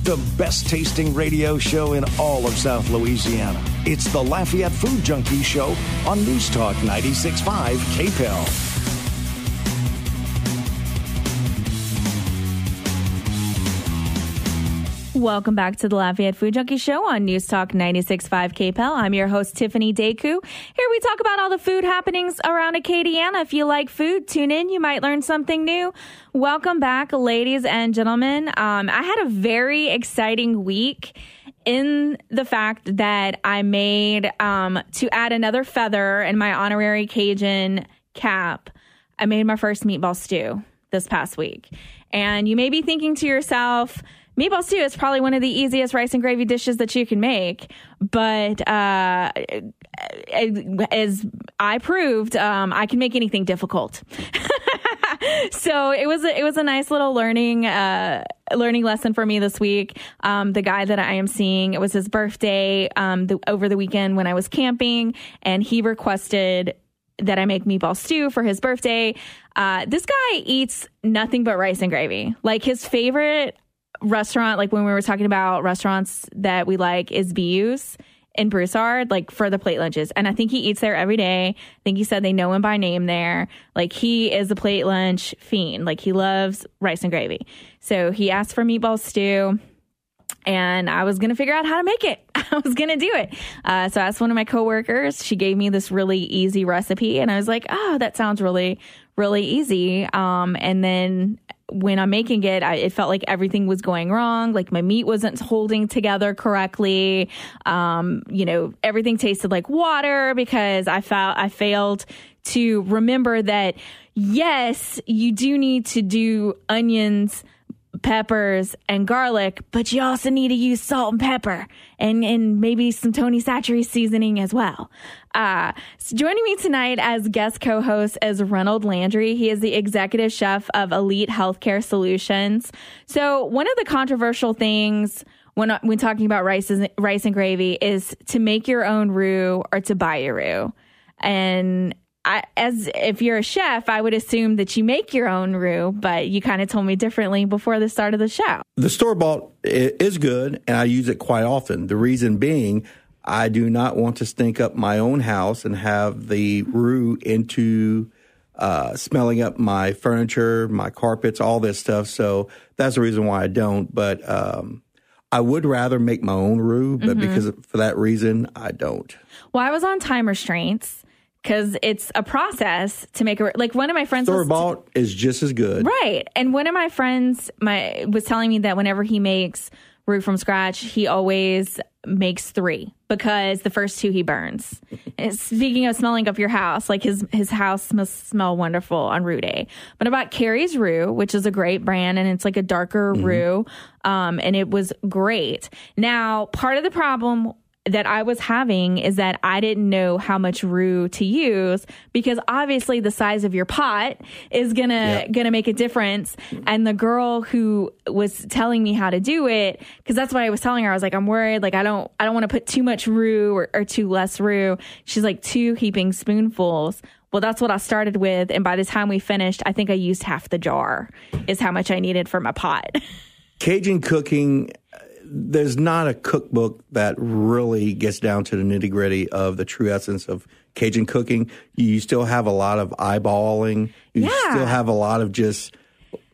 the best tasting radio show in all of South Louisiana. It's the Lafayette Food Junkie Show on News Talk 96.5 KPEL. Welcome back to the Lafayette Food Junkie Show on News Talk 96.5 KPEL. I'm your host, Tiffany Deku. Here we talk about all the food happenings around Acadiana. If you like food, tune in. You might learn something new. Welcome back, ladies and gentlemen. I had a very exciting week in the fact that I made, to add another feather in my honorary Cajun cap, I made my first meatball stew this past week. And you may be thinking to yourself, meatball stew is probably one of the easiest rice and gravy dishes that you can make. But as I proved, I can make anything difficult. So it was a nice little learning lesson for me this week. The guy that I am seeing, it was his birthday over the weekend when I was camping, and he requested that I make meatball stew for his birthday. This guy eats nothing but rice and gravy. Like, his favorite restaurant, like when we were talking about restaurants that we like, is BU's in Broussard, like for the plate lunches. And I think he eats there every day. I think he said they know him by name there. Like, he is a plate lunch fiend. Like, he loves rice and gravy. So he asked for meatball stew, and I was going to figure out how to make it. I was going to do it. So I asked one of my coworkers. She gave me this really easy recipe, and I was like, oh, that sounds really, really easy. And then when I'm making it, it felt like everything was going wrong. Like, my meat wasn't holding together correctly. Everything tasted like water because I failed to remember that, yes, you do need to do onions, peppers, and garlic, but you also need to use salt and pepper and maybe some Tony Chachere's seasoning as well. So joining me tonight as guest co-host is Reynold Landry. He is the executive chef of Elite Healthcare Solutions. So one of the controversial things when talking about rice and gravy is to make your own roux or to buy your roux. And if you're a chef, I would assume that you make your own roux, but you kind of told me differently before the start of the show. The store-bought is good, and I use it quite often. The reason being, I do not want to stink up my own house and have the roux into smelling up my furniture, my carpets, all this stuff. So that's the reason why I don't. But I would rather make my own roux, but for that reason, I don't. Well, I was on time restraints, because it's a process to make like one of my friends store-bought is just as good, right? And one of my friends was telling me that whenever he makes roux from scratch, he always makes 3 because the first 2 he burns. And speaking of smelling up your house, like his house must smell wonderful on roux day. But about Carrie's roux, which is a great brand, and it's like a darker roux, and it was great. Now, part of the problem that I was having is that I didn't know how much roux to use, because obviously the size of your pot is gonna make a difference. And the girl who was telling me how to do it, because that's what I was telling her, I was like, I'm worried, like I don't want to put too much roux or too less roux. She's like, 2 heaping spoonfuls. Well, that's what I started with, and by the time we finished, I think I used half the jar is how much I needed for my pot. Cajun cooking, there's not a cookbook that really gets down to the nitty-gritty of the true essence of Cajun cooking. You still have a lot of eyeballing. You still have a lot of just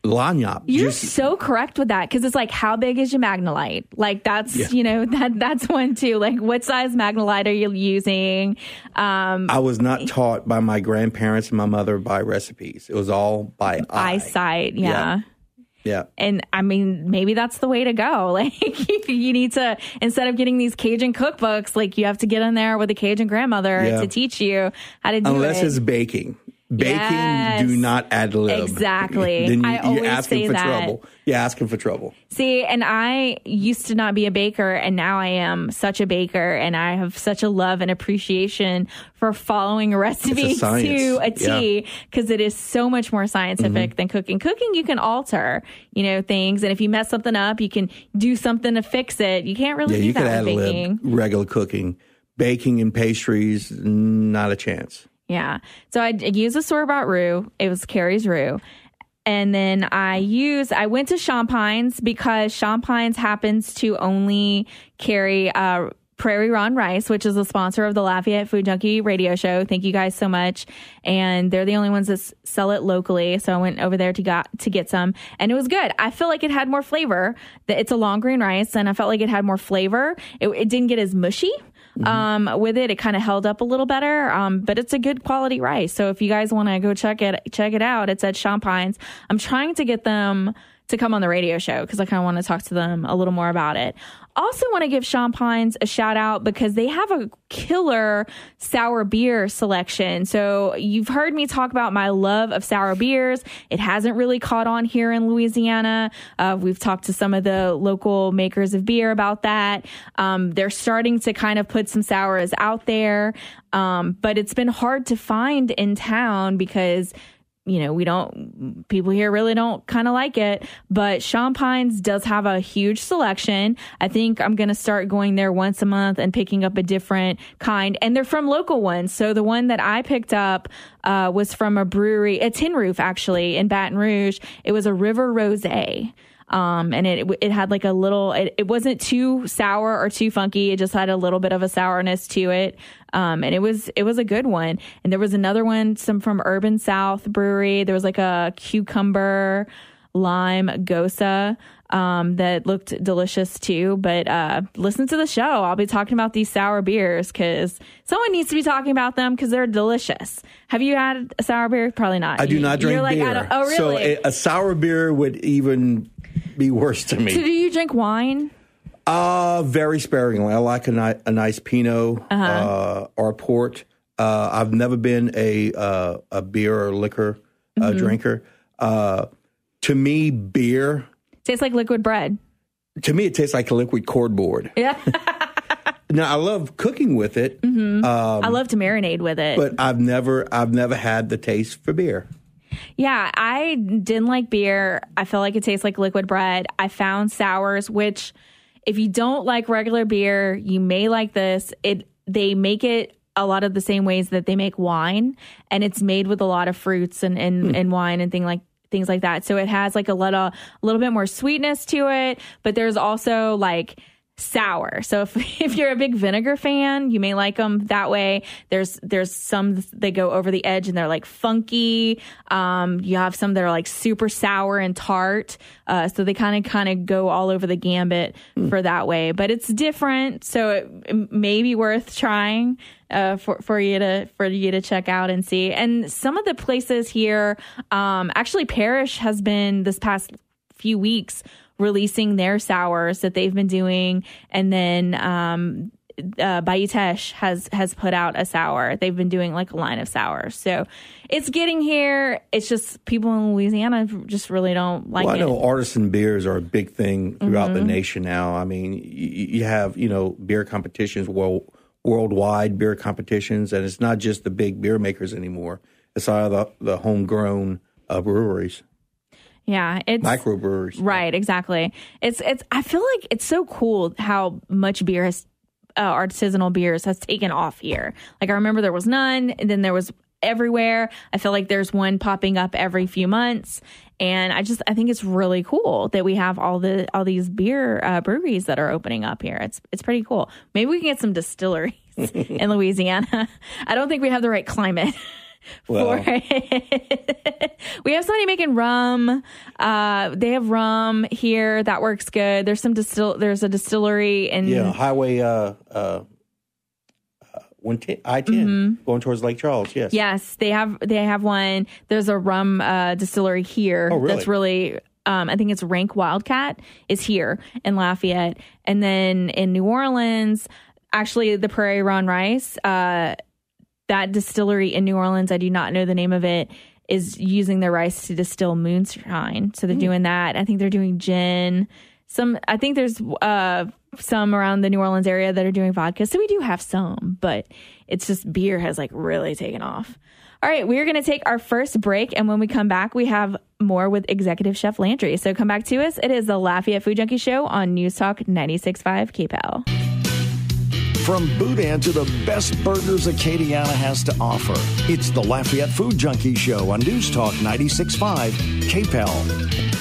lagniappe. You're so correct with that, because it's like, how big is your Magnolite? Like, that's, that's one too. Like, what size Magnolite are you using? I was not taught by my grandparents and my mother by recipes. It was all by eyesight. Yeah. Yeah. And I mean, maybe that's the way to go. Like, you need to, instead of getting these Cajun cookbooks, like, you have to get in there with a Cajun grandmother to teach you how to do it. Unless it's baking. Baking, do not ad lib. Exactly. Then I always you're asking say for that. trouble. You're asking for trouble. See, and I used to not be a baker, and now I am such a baker, and I have such a love and appreciation for following a recipe to a T, because it is so much more scientific than cooking. Cooking, you can alter, things, and if you mess something up, you can do something to fix it. You can't really do that with baking. You can ad lib regular cooking. Baking and pastries, not a chance. Yeah. So I use a store-bought roux. It was Carrie's roux. And then I went to Champagne's because Champagne's happens to only carry Prairie Ron Rice, which is a sponsor of the Lafayette Food Junkie radio show. Thank you guys so much. And they're the only ones that sell it locally. So I went over there to get some, and it was good. I feel like it had more flavor. It's a long grain rice, and I felt like it had more flavor. It didn't get as mushy. With it kind of held up a little better, but it's a good quality rice. So if you guys want to go check it out, it's at Champagne's. I'm trying to get them to come on the radio show because I kind of want to talk to them a little more about it. Also want to give Champagne's a shout out because they have a killer sour beer selection. So you've heard me talk about my love of sour beers. It hasn't really caught on here in Louisiana. We've talked to some of the local makers of beer about that. They're starting to kind of put some sours out there. But it's been hard to find in town because people here really don't kind of like it, but Champagne's does have a huge selection. I think I'm going to start going there once a month and picking up a different kind. And they're from local ones. So the one that I picked up was from a brewery, a Tin Roof actually, in Baton Rouge. It was a River Rosé. And it had like a little, it wasn't too sour or too funky. It just had a little bit of a sourness to it. And it was a good one. And there was another one, some from Urban South Brewery. There was like a cucumber lime gosa, that looked delicious too. But, listen to the show. I'll be talking about these sour beers because someone needs to be talking about them because they're delicious. Have you had a sour beer? Probably not. I do not drink beer. Oh, really? So a sour beer would even be worse to me. So do you drink wine? Very sparingly. I like a nice Pinot or a port. I've never been a beer or liquor drinker. To me, beer tastes like liquid bread. To me, it tastes like a liquid cardboard. Yeah. Now I love cooking with it. I love to marinate with it, but I've never had the taste for beer. Yeah, I didn't like beer. I felt like it tastes like liquid bread. I found sours, which if you don't like regular beer, you may like this. They make it a lot of the same ways that they make wine, and it's made with a lot of fruits and wine and things like that. So it has like a little bit more sweetness to it, but there's also like sour. So if you're a big vinegar fan, you may like them that way. There's some that go over the edge and they're like funky. You have some that are like super sour and tart. So they kind of go all over the gambit for that way, but it's different. So it may be worth trying for you to check out and see. And some of the places here, actually Parrish has been this past few weeks releasing their sours that they've been doing, and then Bayou Teche has put out a sour. They've been doing like a line of sours, so it's getting here. It's just people in Louisiana just really don't like it. I know artisan beers are a big thing throughout the nation now. I mean, you have beer competitions, worldwide beer competitions, and it's not just the big beer makers anymore. It's all the homegrown breweries. Yeah, it's microbreweries. Right, exactly. It's. I feel like it's so cool how much beer has artisanal beers has taken off here. Like I remember there was none, and then there was everywhere. I feel like there's one popping up every few months, and I think it's really cool that we have all these beer breweries that are opening up here. It's pretty cool. Maybe we can get some distilleries in Louisiana. I don't think we have the right climate. For it. We have somebody making rum. They have rum here that works good. There's there's a distillery in Highway I-10 going towards Lake Charles. Yes, they have one. There's a rum distillery here. Oh, really? That's really. I think it's Rank Wildcat is here in Lafayette, and then in New Orleans, actually the Prairie Ron Rice. That distillery in New Orleans, I do not know the name of it, is using their rice to distill moonshine. So they're doing that. I think they're doing gin. I think there's some around the New Orleans area that are doing vodka. So we do have some, but it's just beer has like really taken off. All right, we're going to take our first break. And when we come back, we have more with Executive Chef Landry. So come back to us. It is the Lafayette Food Junkie Show on News Talk 96.5 KPEL. From boudin to the best burgers Acadiana has to offer, it's the Lafayette Food Junkie Show on News Talk 96.5 KPEL.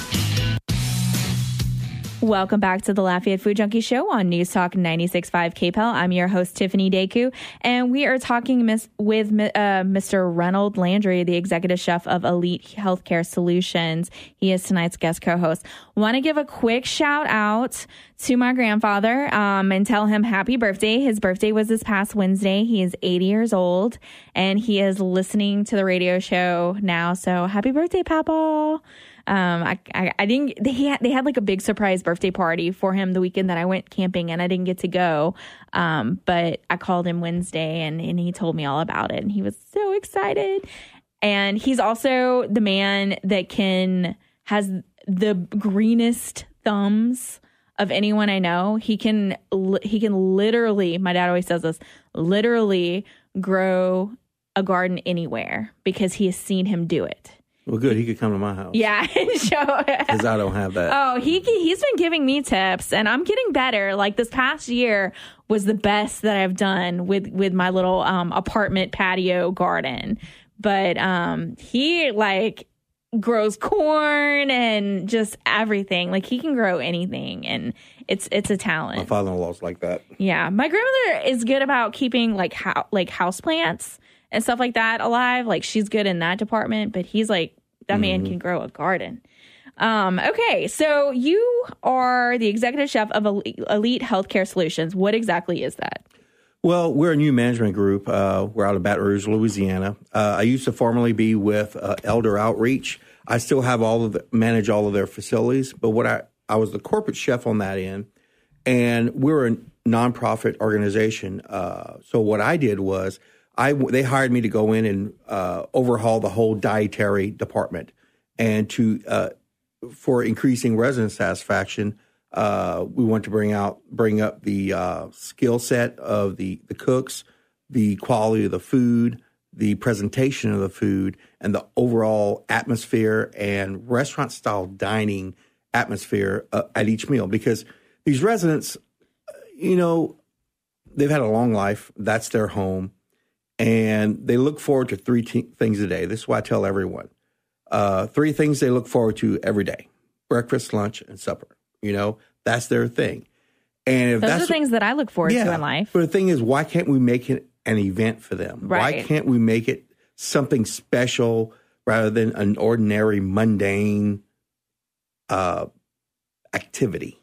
Welcome back to the Lafayette Food Junkie Show on News Talk 96.5 KPEL. I'm your host, Tiffany Deku, and we are talking with Mr. Reynold Landry, the executive chef of Elite Healthcare Solutions. He is tonight's guest co-host. Want to give a quick shout out to my grandfather and tell him happy birthday. His birthday was this past Wednesday. He is 80 years old, and he is listening to the radio show now. So happy birthday, Papa. I didn't, they had like a big surprise birthday party for him the weekend that I went camping, and I didn't get to go. But I called him Wednesday and he told me all about it, and he was so excited. And he's also the man that has the greenest thumbs of anyone I know. He can literally, my dad always says this, literally grow a garden anywhere because he has seen him do it. Well, good. He could come to my house. Yeah. Because I don't have that. Oh, he's been giving me tips, and I'm getting better. Like this past year was the best that I've done with my little apartment patio garden. But he like grows corn and just everything. Like he can grow anything, and it's a talent. My father-in-law's like that. Yeah. My grandmother is good about keeping like house plants and stuff like that alive. Like she's good in that department, but he's like, that man can grow a garden. Okay, so you are the executive chef of Elite Healthcare Solutions. What exactly is that? Well, we're a new management group. We're out of Baton Rouge, Louisiana. I used to formerly be with Elder Outreach. I still have manage all of their facilities, but I was the corporate chef on that end, and we're a nonprofit organization. So what I did was, they hired me to go in and overhaul the whole dietary department, and for increasing resident satisfaction, we want to bring up the skill set of the cooks, the quality of the food, the presentation of the food, and the overall atmosphere and restaurant style dining atmosphere at each meal. Because these residents, they've had a long life. That's their home. And they look forward to three things a day. This is why I tell everyone. Three things they look forward to every day: breakfast, lunch, and supper. That's their thing. And if those are things that I look forward to in life. But the thing is, why can't we make it an event for them? Right. Why can't we make it something special rather than an ordinary, mundane activity?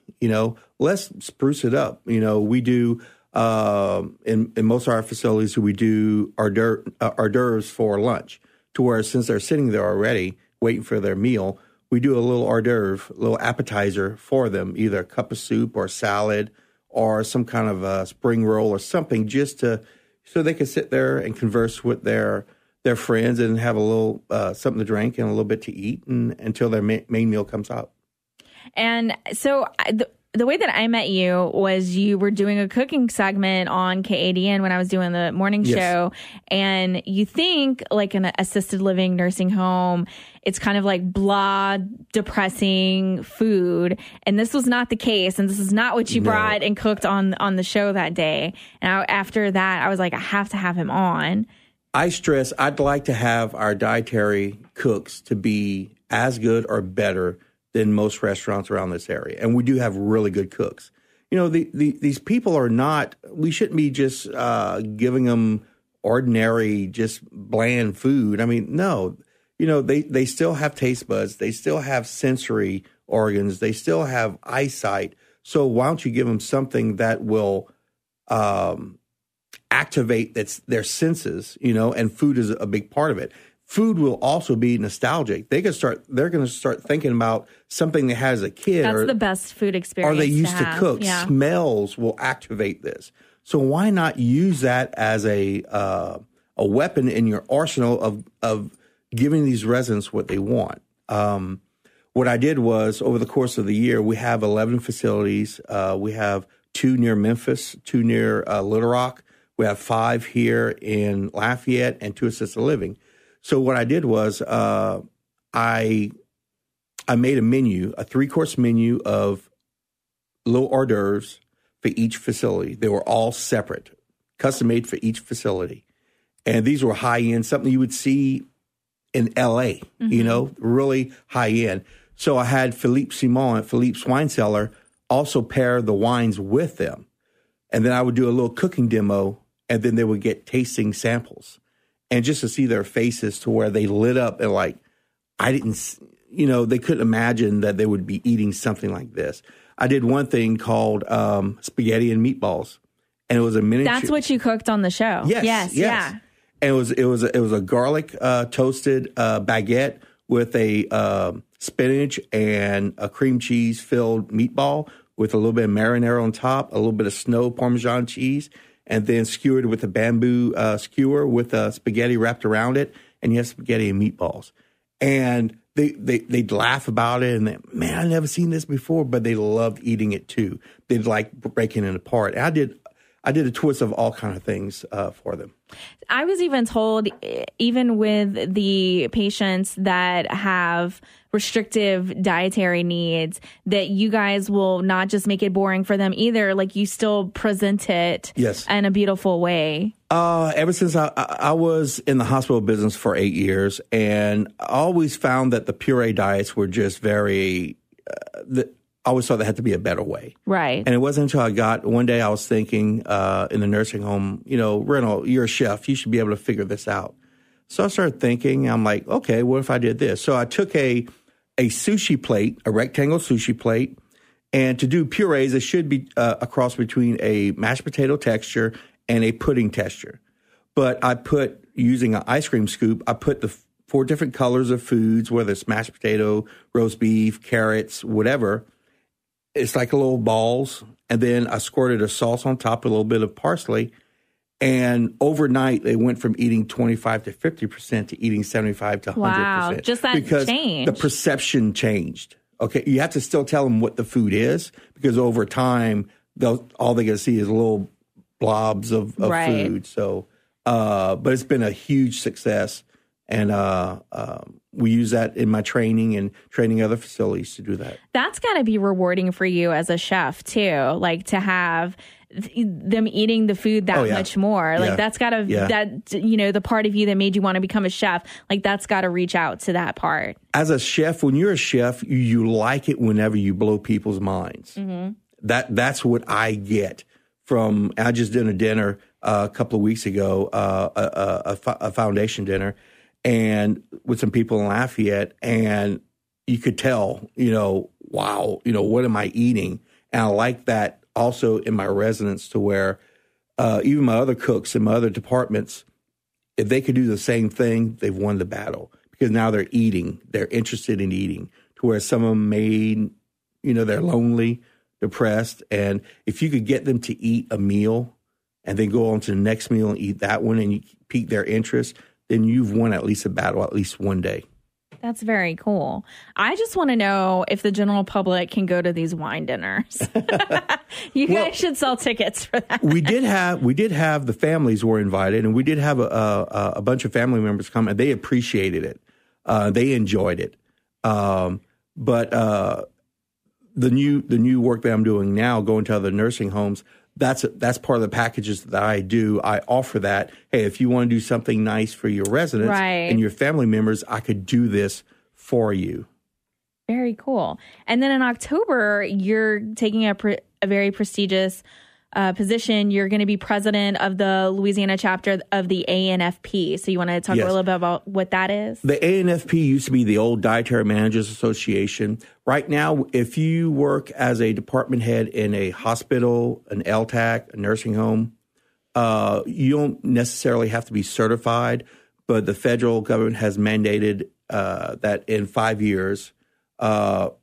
Let's spruce it up. We do. In most of our facilities, we do hors d'oeuvres for lunch, to where since they're sitting there already waiting for their meal, we do a little hors d'oeuvre, a little appetizer for them, either a cup of soup or salad or some kind of a spring roll or something, just so they can sit there and converse with their friends and have a little something to drink and a little bit to eat until their main meal comes out. And so the way that I met you was you were doing a cooking segment on KADN when I was doing the morning show. And you think like an assisted living nursing home, it's kind of like blah, depressing food. And this was not the case. And this is not what you brought and cooked on the show that day. And after that, I was like, I have to have him on. I'd like to have our dietary cooks to be as good or better than most restaurants around this area. And we do have really good cooks. These people are not, we shouldn't be just giving them ordinary, just bland food. I mean, no, they still have taste buds. They still have sensory organs. They still have eyesight. So why don't you give them something that will activate their senses, and food is a big part of it. Food will also be nostalgic. They're going to start thinking about something they had as a kid. That's the best food experience. Or they used to cook. Yeah. Smells will activate this. So why not use that as a weapon in your arsenal of giving these residents what they want? What I did was, over the course of the year, we have 11 facilities. We have 2 near Memphis, 2 near Little Rock. We have 5 here in Lafayette and 2 assisted living. So what I did was I made a menu, a 3-course menu of little hors d'oeuvres for each facility. They were all separate, custom made for each facility. And these were high end, something you would see in LA, really high end. So I had Philippe Simon at Philippe's Wine Cellar also pair the wines with them. And then I would do a little cooking demo, and then they would get tasting samples. And just to see their faces to where they lit up and like, they couldn't imagine that they would be eating something like this. I did one thing called spaghetti and meatballs, and it was a miniature. That's what you cooked on the show. Yes. Yeah. And it was a garlic toasted baguette with a spinach and a cream cheese filled meatball with a little bit of marinara on top, a little bit of snow Parmesan cheese, and then skewered with a bamboo skewer with spaghetti wrapped around it, and you have spaghetti and meatballs. And they'd laugh about it, and man, I've never seen this before, but they loved eating it too. They'd like breaking it apart. And I did a twist of all kind of things for them. I was even told, even with the patients that have restrictive dietary needs, that you guys will not just make it boring for them either. Like, you still present it in a beautiful way. Ever since I was in the hospital business for 8 years, and I always found that the puree diets were just very, I always thought there had to be a better way. Right. And it wasn't until one day I was thinking in the nursing home, Reynold, you're a chef. You should be able to figure this out. So I started thinking, I'm like, okay, what if I did this? So I took a sushi plate, a rectangle sushi plate, and to do purees, it should be a cross between a mashed potato texture and a pudding texture. But I put, using an ice cream scoop, I put the 4 different colors of foods, whether it's mashed potato, roast beef, carrots, whatever. It's like a little balls. And then I squirted a sauce on top, a little bit of parsley. And overnight, they went from eating 25 to 50% to eating 75 to 100%. Wow, just that because change. The perception changed. Okay, you have to still tell them what the food is, because over time, all they're going to see is little blobs of food. So, but it's been a huge success. And we use that in my training and training other facilities to do that. That's got to be rewarding for you as a chef, too, like to have them eating the food that much more. Like that's got to, the part of you that made you want to become a chef, like that's got to reach out to that part. As a chef, when you're a chef, you like it whenever you blow people's minds. Mm-hmm. That's what I get from, I just did a dinner a couple of weeks ago, a foundation dinner, and with some people in Lafayette, and you could tell, wow, what am I eating? And I like that also in my residence, to where even my other cooks in my other departments, if they could do the same thing, they've won the battle, because now they're eating, they're interested in eating, to where some of them may, they're lonely, depressed. And if you could get them to eat a meal and then go on to the next meal and eat that one, and you pique their interest, then you've won at least a battle, at least one day. That's very cool. I just want to know if the general public can go to these wine dinners. You guys should sell tickets for that. We did have the families were invited, and we did have a bunch of family members come, and they appreciated it. They enjoyed it. But the new work that I'm doing now, going to other nursing homes, that's part of the packages that I do. I offer that. Hey, if you want to do something nice for your residents and your family members, I could do this for you. Very cool. And then in October, you're taking a very prestigious position. You're going to be president of the Louisiana chapter of the ANFP. So you want to talk a little bit about what that is? The ANFP used to be the old Dietary Managers Association. Right now, if you work as a department head in a hospital, an LTAC, a nursing home, you don't necessarily have to be certified, but the federal government has mandated that in 5 years, all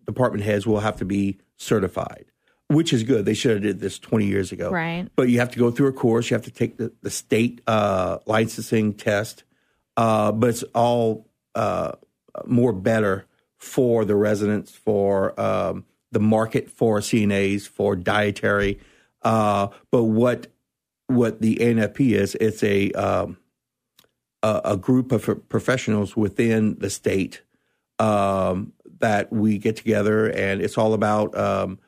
department heads will have to be certified, which is good. They should have did this 20 years ago. Right. But you have to go through a course. You have to take the state licensing test. But it's all more better for the residents, for the market, for CNAs, for dietary. But what the ANFP is, it's a group of professionals within the state that we get together, and it's all about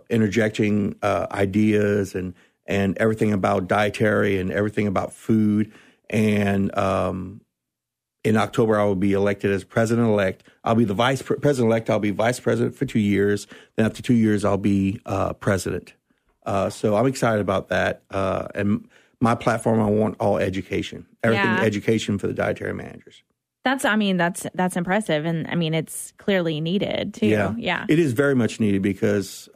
interjecting ideas and everything about dietary and everything about food. And in October, I will be elected as president-elect. I'll be the vice president-elect. I'll be vice president for 2 years. Then after 2 years, I'll be president. So I'm excited about that. And my platform, I want all education, everything education for the dietary managers. That's impressive. And I mean, it's clearly needed too. Yeah. It is very much needed because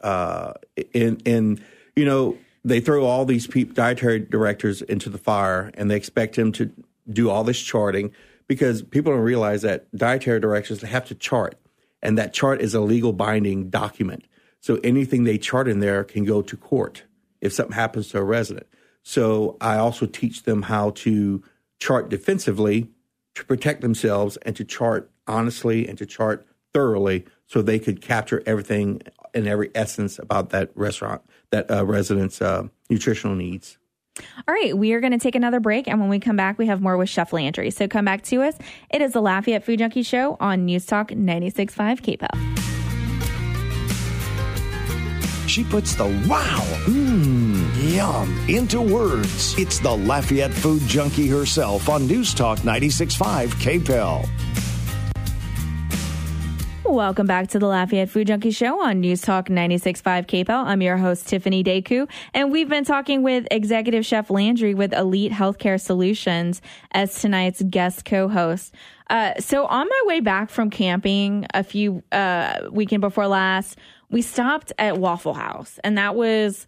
they throw all these dietary directors into the fire and they expect them to do all this charting because people don't realize that dietary directors have to chart, and that chart is a legal binding document. So anything they chart in there can go to court if something happens to a resident. So I also teach them how to chart defensively, to protect themselves, and to chart honestly and to chart thoroughly so they could capture everything and every essence about that restaurant, that resident's nutritional needs. All right, we are going to take another break, and when we come back, we have more with Chef Landry. So come back to us. It is the Lafayette Food Junkie Show on News Talk 96.5 KPEL. She puts the wow, yum into words. It's the Lafayette Food Junkie herself on News Talk 96.5 KPEL. Welcome back to the Lafayette Food Junkie Show on News Talk 96.5 KPEL. I'm your host, Tiffany Deku, and we've been talking with Executive Chef Landry with Elite Healthcare Solutions as tonight's guest co-host. So on my way back from camping a few weekend before last, we stopped at Waffle House, and that was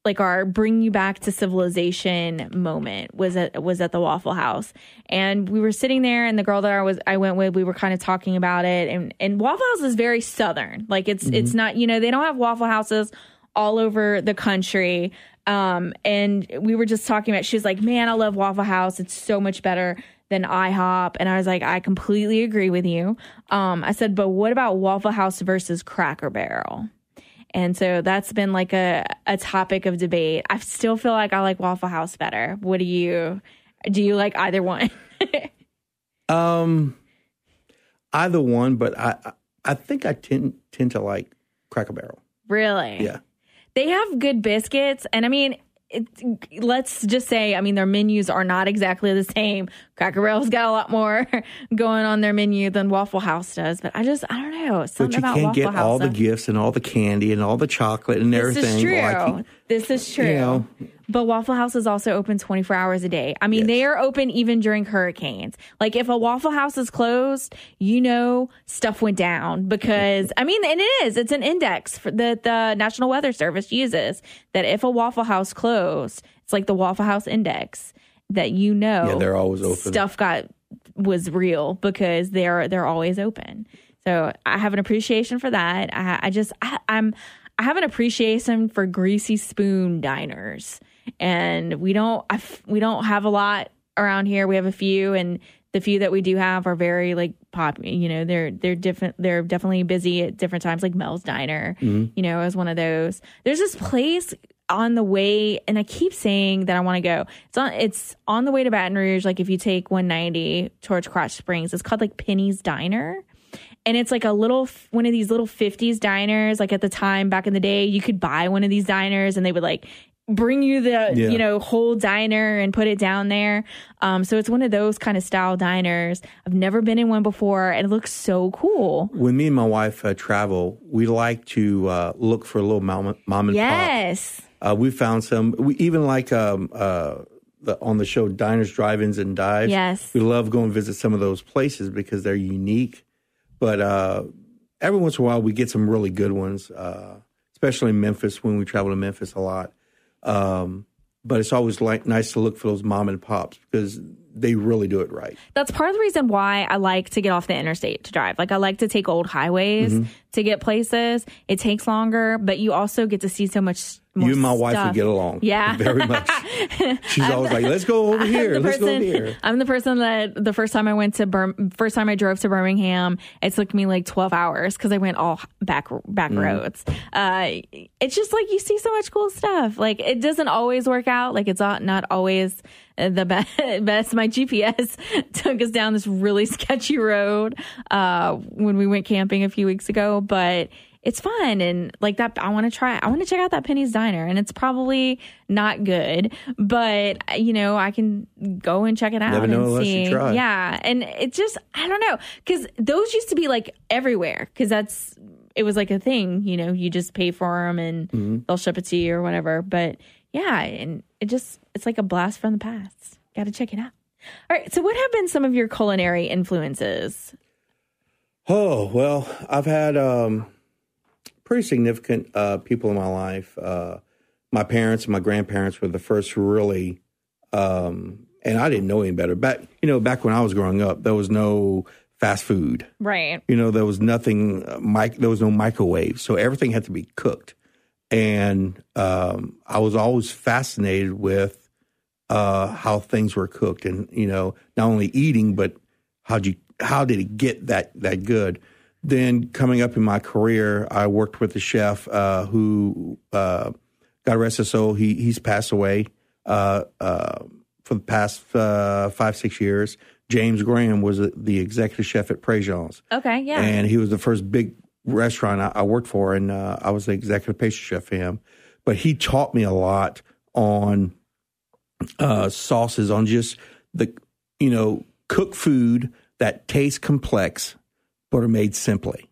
like our bring you back to civilization moment was at the Waffle House. And we were sitting there, and the girl that I went with, we were kind of talking about it. And Waffle House is very Southern. Like it's not, they don't have Waffle Houses all over the country. And we were just talking about, she was like, man, I love Waffle House. It's so much better than IHOP. And I was like, I completely agree with you. I said, but what about Waffle House versus Cracker Barrel? And so that's been like a topic of debate. I still feel like I like Waffle House better. What do you like either one? Either one, but I think I tend to like Cracker Barrel. Really? Yeah. They have good biscuits, and I mean, let's just say, I mean, their menus are not exactly the same. Cracker Barrel's got a lot more going on their menu than Waffle House does. But I don't know. Something about Waffle House. But you can't get all the gifts and all the candy and all the chocolate and everything. This is true. This is true. But Waffle House is also open 24 hours a day. I mean, They are open even during hurricanes. Like if a Waffle House is closed, stuff went down because, I mean, and it's an index that the National Weather Service uses, that if a Waffle House closed, it's like the Waffle House index that they're always open. Stuff was real because they're always open. So I have an appreciation for that. I have an appreciation for greasy spoon diners. And we don't have a lot around here. We have a few, and the few that we do have are very like popular. They're different. They're definitely busy at different times. Like Mel's Diner, is one of those. There's this place on the way, and I keep saying that I want to go. It's on the way to Baton Rouge. Like if you take 190 towards Crotch Springs, it's called like Penny's Diner. And it's like one of these little 50s diners. Like at the time back in the day, you could buy one of these diners and they would like bring you the, whole diner and put it down there. So it's one of those kind of style diners. I've never been in one before, and it looks so cool. When me and my wife travel, we like to look for a little mom and pop. Yes. We found some. We even like on the show Diners, Drive-Ins, and Dives. Yes. We love going to visit some of those places because they're unique. But every once in a while, we get some really good ones, especially in Memphis when we travel to Memphis a lot. But it's always nice to look for those mom and pops because they really do it right. That's part of the reason why I like to get off the interstate to drive. Like I like to take old highways to get places. It takes longer, but you also get to see so much more. You and my wife stuff. would get along. Yeah. Very much. She's always like, let's go over here. Let's go over here. I'm the person that the first time I drove to Birmingham, it took me like 12 hours because I went all back roads. It's just like you see so much cool stuff. Like it doesn't always work out. Like it's not always the best. My GPS took us down this really sketchy road when we went camping a few weeks ago, but it's fun. And like that, I want to check out that Penny's Diner, and it's probably not good, but I can go and check it out. Never know unless see. you try. Yeah. And it just, I don't know. Cause those used to be like everywhere. Cause it was like a thing, you just pay for them and they'll ship it to you or whatever. But yeah. And it's like a blast from the past. Got to check it out. All right. So what have been some of your culinary influences? Oh, well, I've had pretty significant people in my life. My parents and my grandparents were the first really, and I didn't know any better. Back when I was growing up, there was no fast food. Right. There was nothing, there was no microwave. So everything had to be cooked. And I was always fascinated with how things were cooked, and not only eating, but how did it get that good? Then coming up in my career, I worked with a chef who, God rest his soul, he's passed away for the past 5-6 years. James Graham was the executive chef at Prejean's. Okay, yeah. And he was the first big restaurant I worked for, and I was the executive pastry chef for him. But he taught me a lot on sauces, on just cook food that tastes complex but are made simply.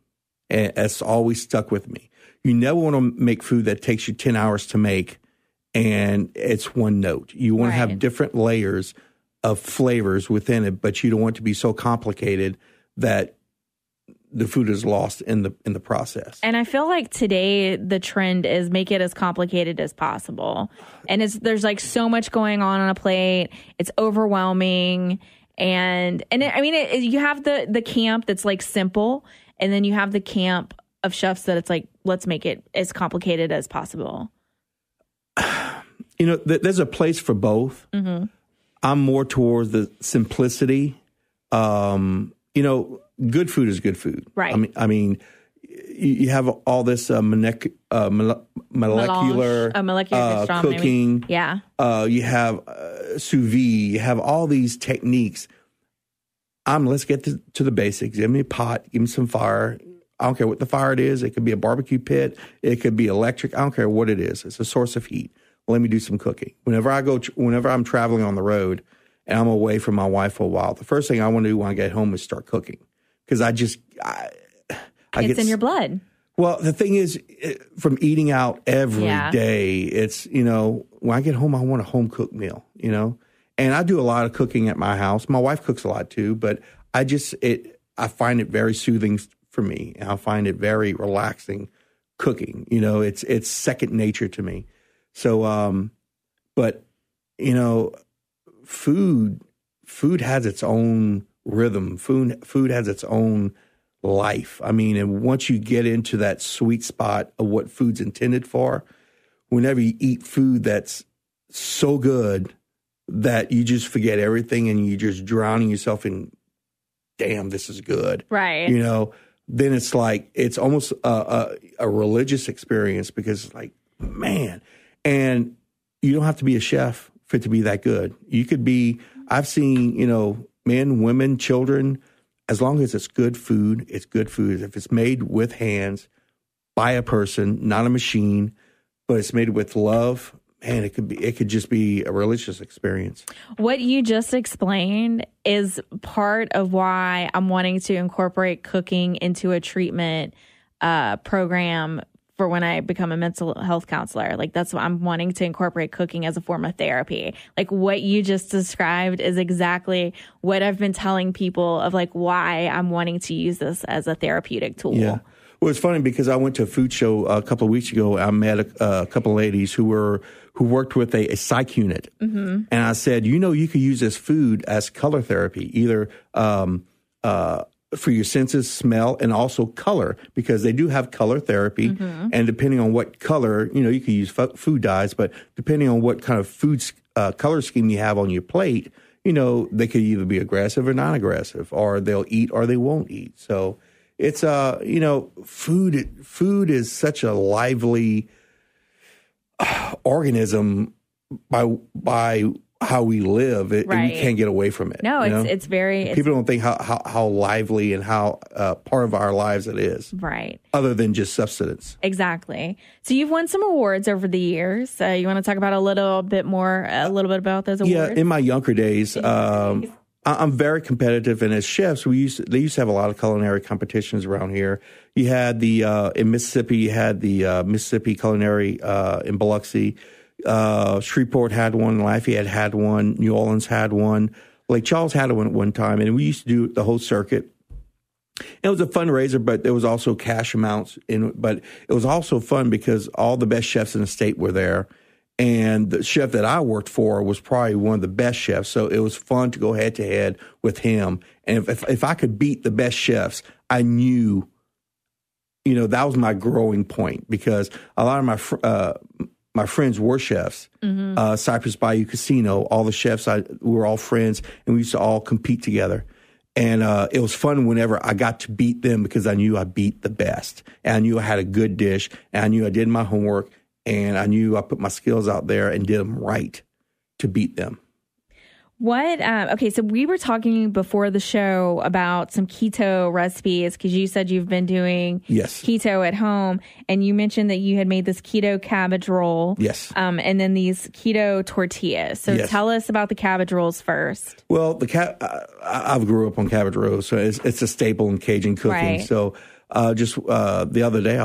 And that's always stuck with me. You never want to make food that takes you 10 hours to make and it's one note. You want to have different layers of flavors within it, but you don't want it to be so complicated that the food is lost in the process. And I feel like today the trend is make it as complicated as possible. And there's like so much going on a plate. It's overwhelming. And you have the camp that's like simple, and then you have the camp of chefs that it's like, let's make it as complicated as possible. There's a place for both. Mm-hmm. I'm more towards the simplicity. Good food is good food. Right. I mean, you have all this molecular cooking. Yeah. You have sous vide. You have all these techniques. Let's get to the basics. Give me a pot. Give me some fire. I don't care what the fire it is. It could be a barbecue pit. It could be electric. I don't care what it is. It's a source of heat. Well, let me do some cooking. Whenever I'm traveling on the road and I'm away from my wife for a while, the first thing I want to do when I get home is start cooking. Because it's in your blood. Well, the thing is, from eating out every day, it's, when I get home, I want a home cooked meal, and I do a lot of cooking at my house. My wife cooks a lot too, but I find it very soothing for me. And I find it very relaxing cooking. It's second nature to me. So, but, food has its own rhythm. Food has its own life. I mean, and once you get into that sweet spot of what food's intended for, whenever you eat food that's so good that you just forget everything and you're just drowning yourself in, damn, this is good. Right. Then it's like, it's almost a religious experience, because it's like, man, and you don't have to be a chef for it to be that good. You could be, I've seen, men, women, children, as long as it's good food, it's good food. If it's made with hands by a person, not a machine, but it's made with love, man, it could just be a religious experience. What you just explained is part of why I'm wanting to incorporate cooking into a treatment program for when I become a mental health counselor. Like, that's what I'm wanting to incorporate, cooking as a form of therapy. Like, what you just described is exactly what I've been telling people of, like, why I'm wanting to use this as a therapeutic tool. Yeah. Well, it's funny because I went to a food show a couple of weeks ago. I met a couple of ladies who worked with a psych unit. Mm-hmm. And I said, you could use this food as color therapy, either for your senses, smell, and also color, because they do have color therapy. Mm-hmm. And depending on what color, you can use food dyes, but depending on what kind of food color scheme you have on your plate, they could either be aggressive or non-aggressive, or they'll eat or they won't eat. So it's, food is such a lively organism by how we live, and we can't get away from it. No, it's very... People don't think how lively and how part of our lives it is. Right. Other than just subsistence. Exactly. So you've won some awards over the years. You want to talk about a little bit about those awards? Yeah, in my younger days, I'm very competitive, and as chefs, they used to have a lot of culinary competitions around here. You had in Mississippi, you had the Mississippi Culinary in Biloxi. Shreveport had one, Lafayette had one, New Orleans had one, Lake Charles had one at one time, and we used to do the whole circuit. It was a fundraiser, but there was also cash amounts but it was also fun because all the best chefs in the state were there, and the chef that I worked for was probably one of the best chefs, so it was fun to go head to head with him. And if I could beat the best chefs, I knew, that was my growing point, because a lot of my friends were chefs. Cypress Bayou Casino, all the chefs, we were all friends, and we used to all compete together. And it was fun whenever I got to beat them, because I knew I beat the best. And I knew I had a good dish, and I knew I did my homework, and I knew I put my skills out there and did them right to beat them. Okay, so we were talking before the show about some keto recipes, because you said you've been doing keto at home, and you mentioned that you had made this keto cabbage roll. Yes. And then these keto tortillas. So tell us about the cabbage rolls first. Well, I've grew up on cabbage rolls, so it's a staple in Cajun cooking. Right. So just the other day,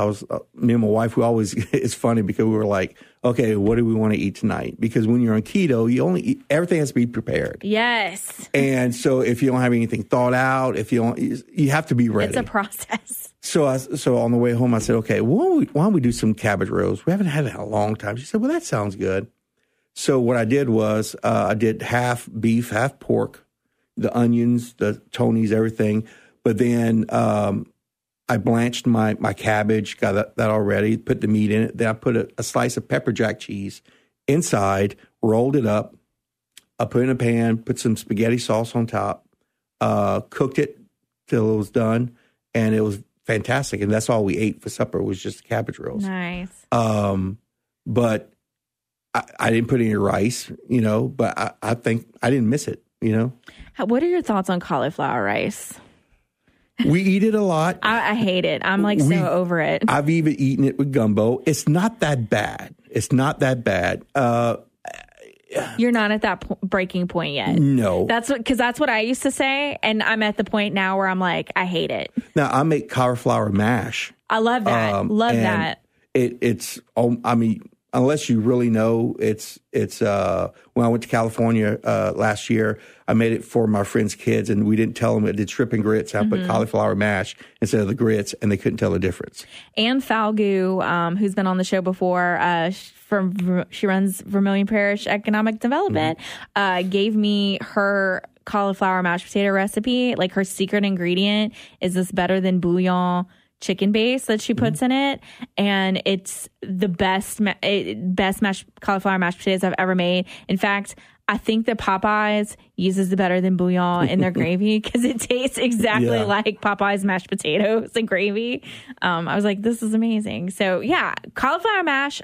me and my wife, it's funny because we were like, okay, what do we want to eat tonight? Because when you're on keto, you only eat, everything has to be prepared. Yes. And so if you don't have anything thought out, you have to be ready. It's a process. So on the way home, I said, okay, why don't we do some cabbage rolls? We haven't had it in a long time. She said, well, that sounds good. So what I did was I did half beef, half pork, the onions, the Tonys, everything. But then I blanched my cabbage, got that already, put the meat in it. Then I put a slice of pepper jack cheese inside, rolled it up. I put it in a pan, put some spaghetti sauce on top, cooked it till it was done, and it was fantastic. And that's all we ate for supper was just cabbage rolls. Nice. But I didn't put any rice, but I think I didn't miss it, What are your thoughts on cauliflower rice? We eat it a lot. I hate it. I'm so over it. I've even eaten it with gumbo. It's not that bad. You're not at that breaking point yet. No. Because that's what I used to say. And I'm at the point now where I'm like, I hate it. Now, I make cauliflower mash. I love that. Love that. Unless you really know, it's when I went to California last year, I made it for my friends' kids, and we didn't tell them it did shrimp and grits. I put cauliflower mash instead of the grits, and they couldn't tell the difference. Anne Falgu, who's been on the show before, she runs Vermilion Parish Economic Development, gave me her cauliflower mashed potato recipe. Like, her secret ingredient is this better than bouillon chicken base that she puts in it, and it's the best cauliflower mashed potatoes I've ever made. In fact, I think that Popeyes uses the better than bouillon in their gravy because it tastes exactly like Popeyes mashed potatoes and gravy. I was like, this is amazing. So yeah, cauliflower mash,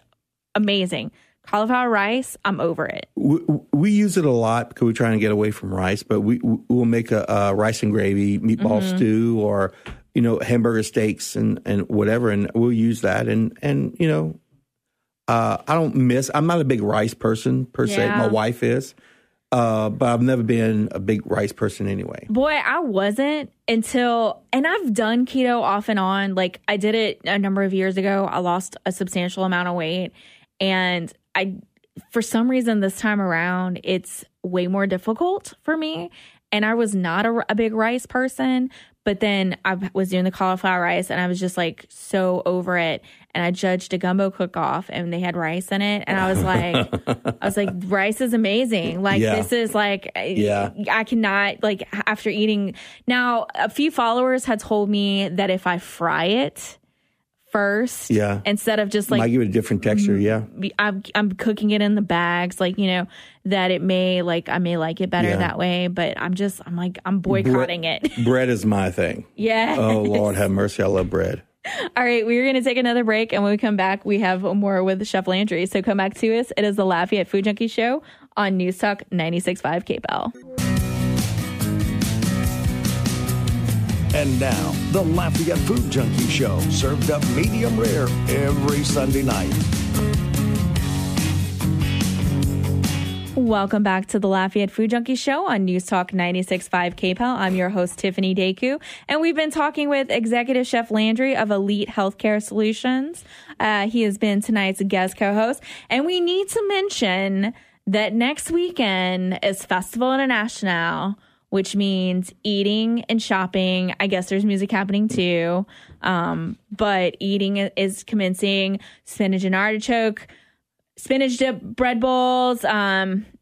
amazing. Cauliflower rice, I'm over it. We use it a lot because we're trying to get away from rice, but we'll make a rice and gravy meatball stew, or hamburger steaks and whatever, and we'll use that. And I'm not a big rice person per se. My wife is, but I've never been a big rice person anyway. Boy, I wasn't and I've done keto off and on. Like, I did it a number of years ago. I lost a substantial amount of weight, and for some reason this time around, it's way more difficult for me. And I was not a big rice person, but then I was doing the cauliflower rice, and I was just like so over it. And I judged a gumbo cook-off, and they had rice in it, and I was like, rice is amazing. Like, this is like, I cannot, like, after eating. Now, a few followers had told me that if I fry it first, instead of just like, might give it a different texture. I'm cooking it in the bags, like, that I may like it better that way. But I'm boycotting it. Bread is my thing. Yeah. Oh, Lord have mercy. I love bread. All right, we're going to take another break, and when we come back, we have more with Chef Landry. So come back to us. It is the Lafayette Food Junkie Show on News Talk 96.5 KPEL. And now, the Lafayette Food Junkie Show, served up medium rare every Sunday night. Welcome back to the Lafayette Food Junkie Show on News Talk 96.5 KPEL. I'm your host, Tiffany Deku, and we've been talking with Executive Chef Landry of Elite Healthcare Solutions. He has been tonight's guest co-host, and we need to mention that next weekend is Festival International, which means eating and shopping. I guess there's music happening too, but eating is commencing. Spinach and artichoke, spinach dip bread bowls.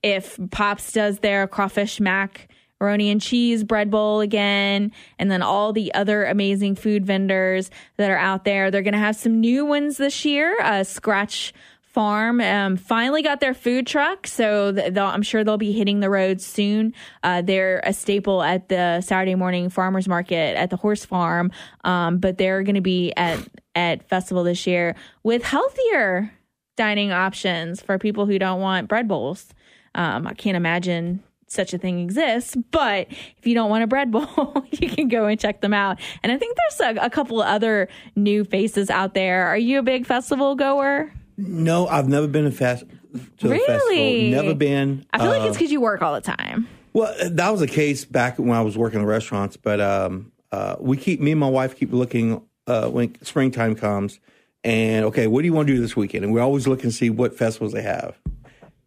If Pops does their crawfish macaroni and cheese bread bowl again, and then all the other amazing food vendors that are out there. They're going to have some new ones this year. Scratch Farm finally got their food truck, so I'm sure they'll be hitting the road soon. They're a staple at the Saturday morning farmers market at the horse farm, but they're going to be at Festival this year with healthier dining options for people who don't want bread bowls. I can't imagine such a thing exists, but if you don't want a bread bowl, you can go and check them out. And I think there's a couple of other new faces out there. Are you a big festival goer? No, I've never been to the festival. Never been. I feel like it's because you work all the time. Well, that was the case back when I was working in restaurants, but me and my wife keep looking when springtime comes, and okay, what do you want to do this weekend? And we're always looking to see what festivals they have.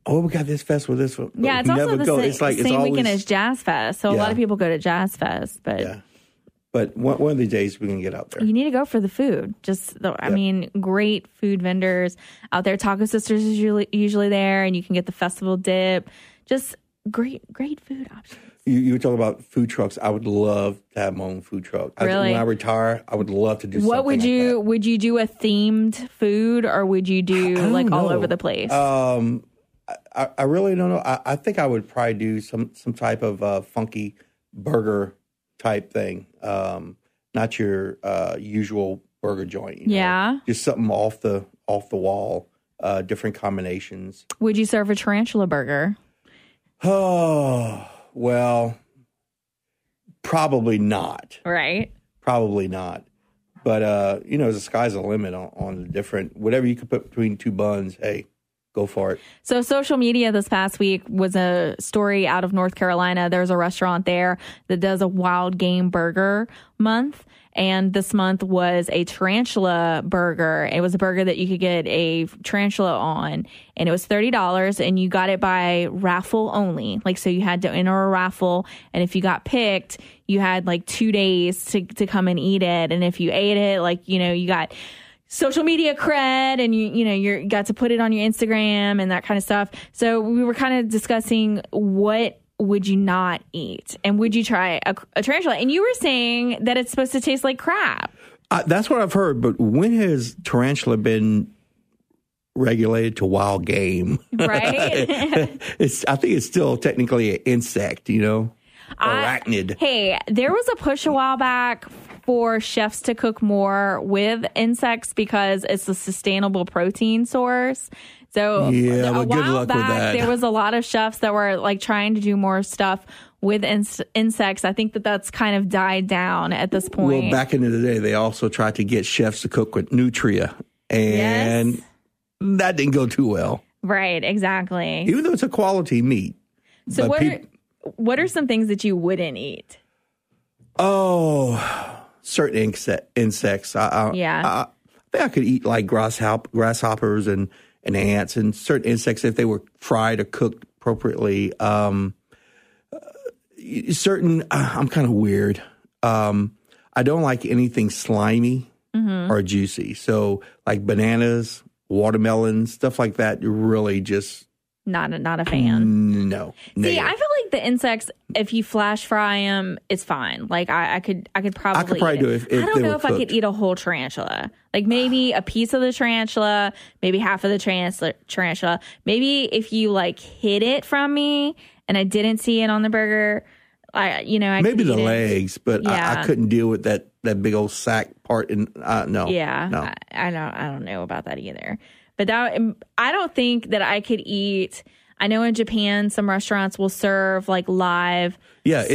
Oh, we got this festival, this one. Yeah, it's also the same weekend as Jazz Fest, so a lot of people go to Jazz Fest, but. Yeah. But one of these days we can get out there. You need to go for the food. I mean, great food vendors out there. Taco Sisters is usually there, and you can get the festival dip. Just great food options. You were talking about food trucks. I would love to have my own food truck. Really? When I retire, I would love to do something like that. Would you do a themed food, or would you do all over the place? I really don't know. I think I would probably do some type of funky burger type thing, not your usual burger joint. You know? Just something off the wall, different combinations. Would you serve a tarantula burger? Oh, well, probably not. Right? Probably not. But the sky's the limit on the different whatever you could put between two buns. Hey, go for it. So social media this past week was a story out of North Carolina. There's a restaurant there that does a wild game burger month. And this month was a tarantula burger. It was a burger that you could get a tarantula on. And it was $30. And you got it by raffle only. So you had to enter a raffle. And if you got picked, you had 2 days to come and eat it. And if you ate it, you got social media cred, and you got to put it on your Instagram and that kind of stuff. So we were kind of discussing what would you not eat, and would you try a tarantula? And you were saying that it's supposed to taste like crap. That's what I've heard. But when has tarantula been regulated to wild game? Right. I think it's still technically an insect. Arachnid. Hey, there was a push a while back for chefs to cook more with insects because it's a sustainable protein source. So yeah, a good while luck back, with that. There was a lot of chefs that were trying to do more stuff with insects. I think that's kind of died down at this point. Well, back in the day, they also tried to get chefs to cook with nutria, and that didn't go too well. Right, exactly. Even though it's a quality meat. So what are some things that you wouldn't eat? Oh, certain insects. I think I could eat grasshoppers and ants and certain insects if they were fried or cooked appropriately. I'm kind of weird. I don't like anything slimy or juicy. So bananas, watermelons, stuff like that, really just not a fan. No. See, I feel like the insects, if you flash fry them, it's fine. I could probably do it. I don't know if I could eat a whole tarantula. Maybe a piece of the tarantula, maybe half of the tarantula. Maybe if you hid it from me and I didn't see it on the burger, I maybe could the eat legs, but yeah. I couldn't deal with that big old sack part. No. Yeah, no. I don't know about that either. But I don't think that I could eat I know in Japan, some restaurants will serve like live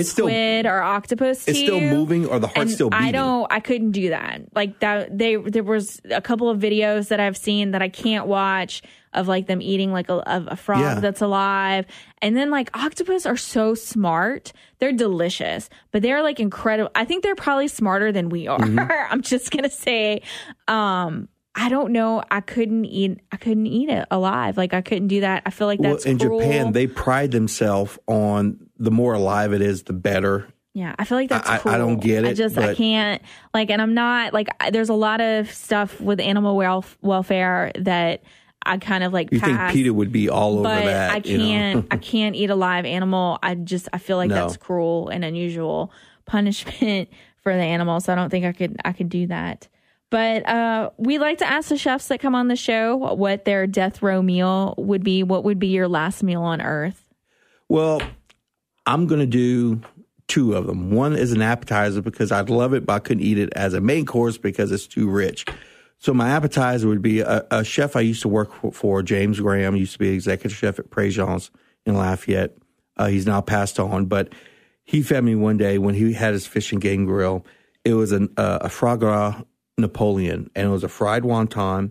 squid or octopus to It's still you. moving or the heart's still beating? I couldn't do that. Like that, there was a couple of videos that I've seen that I can't watch of like them eating like a frog that's alive. And then like octopus are so smart. They're delicious, but they're like incredible. I think they're probably smarter than we are. I'm just going to say, I don't know. I couldn't eat it alive. Like I couldn't do that. I feel like that's in cruel. Japan, they pride themselves on the more alive it is, the better. Yeah, I feel like that's cool. I don't get it. I can't, like, and I'm not, like, there's a lot of stuff with animal welfare that I kind of like you pass. think PETA would be all over but that. I can't, I can't eat a live animal. I feel like that's cruel and unusual punishment for the animal. So I don't think I could do that. But we like to ask the chefs that come on the show what their death row meal would be. What would be your last meal on earth? Well, I'm going to do 2 of them. One is an appetizer because I'd love it, but I couldn't eat it as a main course because it's too rich. So my appetizer would be a chef I used to work for, James Graham, used to be executive chef at Préjean's in Lafayette. He's now passed on, but he fed me one day when he had his fish and game grill. It was a foie gras Napoleon, and it was a fried wonton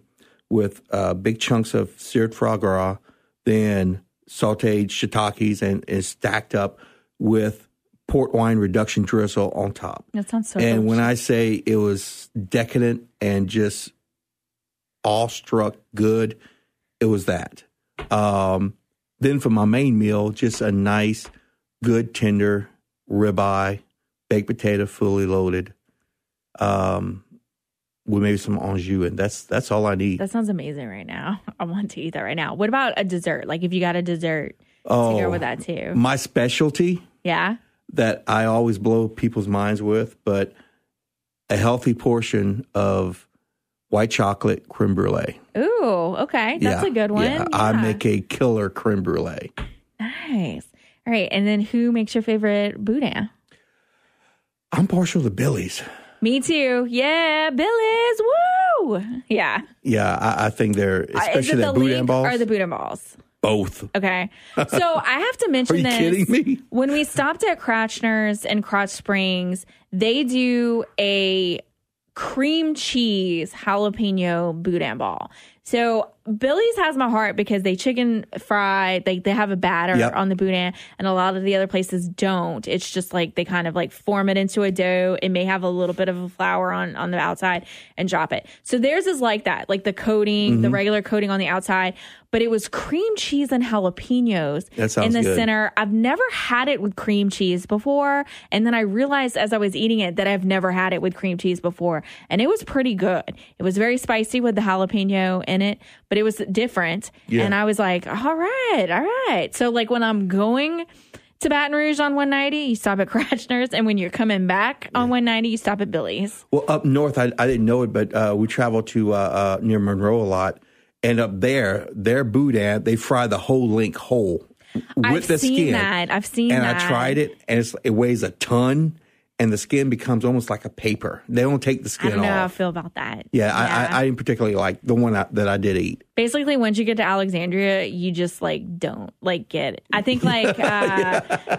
with big chunks of seared foie gras, then sauteed shiitakes and stacked up with port wine reduction drizzle on top. That sounds so And delicious. when I say it was decadent and just awestruck good, it was that. Then for my main meal, just a nice, good, tender ribeye, baked potato, fully loaded, with maybe some Anjou, and that's all I need. That sounds amazing right now. I want to eat that right now. What about a dessert? Like if you got a dessert to go with that too. My specialty that I always blow people's minds with, but a healthy portion of white chocolate creme brulee. Ooh, okay. That's a good one. Yeah, I make a killer creme brulee. Nice. All right. And then who makes your favorite boudin? I'm partial to Billy's. Me too. Yeah, Billy's. Woo! Yeah. Yeah, I think they're, especially that boudin balls. Or the boudin balls? Both. Okay. So I have to mention this. Are you kidding me? When we stopped at Kratchner's in Crotch Springs, they do a cream cheese jalapeno boudin ball. So Billy's has my heart because they chicken fry, they have a batter on the boudin, and a lot of the other places don't. It's just like they kind of like form it into a dough. It may have a little bit of a flour on the outside and drop it. So theirs is like that, like the coating, the regular coating on the outside, but it was cream cheese and jalapenos in the center. I've never had it with cream cheese before, and then I realized as I was eating it that I've never had it with cream cheese before, and it was pretty good. It was very spicy with the jalapeno in it, but it was different. Yeah. And I was like, all right. So like when I'm going to Baton Rouge on 190, you stop at Kratchner's, and when you're coming back on 190, you stop at Billy's. Well, up north, I didn't know it, but we travel to near Monroe a lot, and up there, their boudin, they fry the whole link whole with the skin. I've seen that. And I tried it, and it weighs a ton. And the skin becomes almost like a paper. They don't take the skin off. I don't know how I feel about that. Yeah. I didn't particularly like the one that I did eat. Basically, once you get to Alexandria, you just like don't like get it. I think like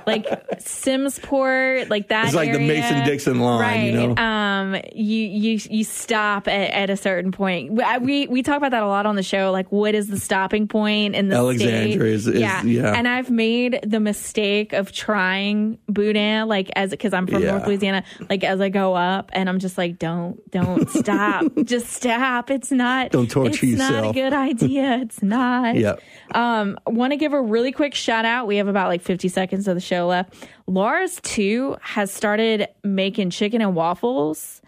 like Simsport, like that. It's like area, the Mason-Dixon line, right? You know. You stop at a certain point. We talk about that a lot on the show. Like, what is the stopping point in the Alexandria state? is. And I've made the mistake of trying boudin, like because I'm from North Louisiana. Like as I go up, and I'm just like, don't stop, just stop. It's not. Don't torture yourself. It's not a good idea. It's not. Want to give a really quick shout out. We have about like 50 seconds of the show left. Laura's too has started making chicken and waffles.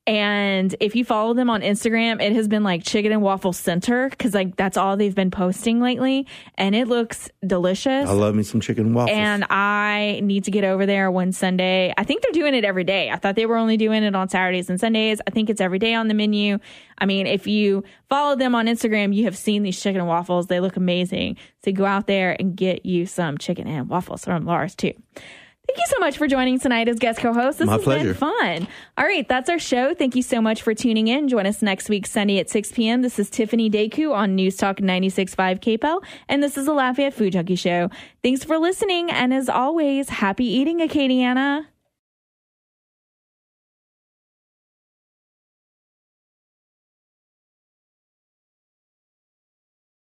And if you follow them on Instagram, it has been like Chicken and Waffle Center because like that's all they've been posting lately, and it looks delicious. I love me some chicken and waffles. And I need to get over there one Sunday. I think they're doing it every day. I thought they were only doing it on Saturdays and Sundays. I think it's every day on the menu. I mean, if you follow them on Instagram, you have seen these chicken and waffles. They look amazing. So go out there and get you some chicken and waffles from Laura's too. Thank you so much for joining tonight as guest co-host. This has pleasure. been fun. All right, that's our show. Thank you so much for tuning in. Join us next week, Sunday at 6 p.m. This is Tiffany Deku on News Talk 96.5 KPEL, and this is the Lafayette Food Junkie Show. Thanks for listening, and as always, happy eating, Acadiana.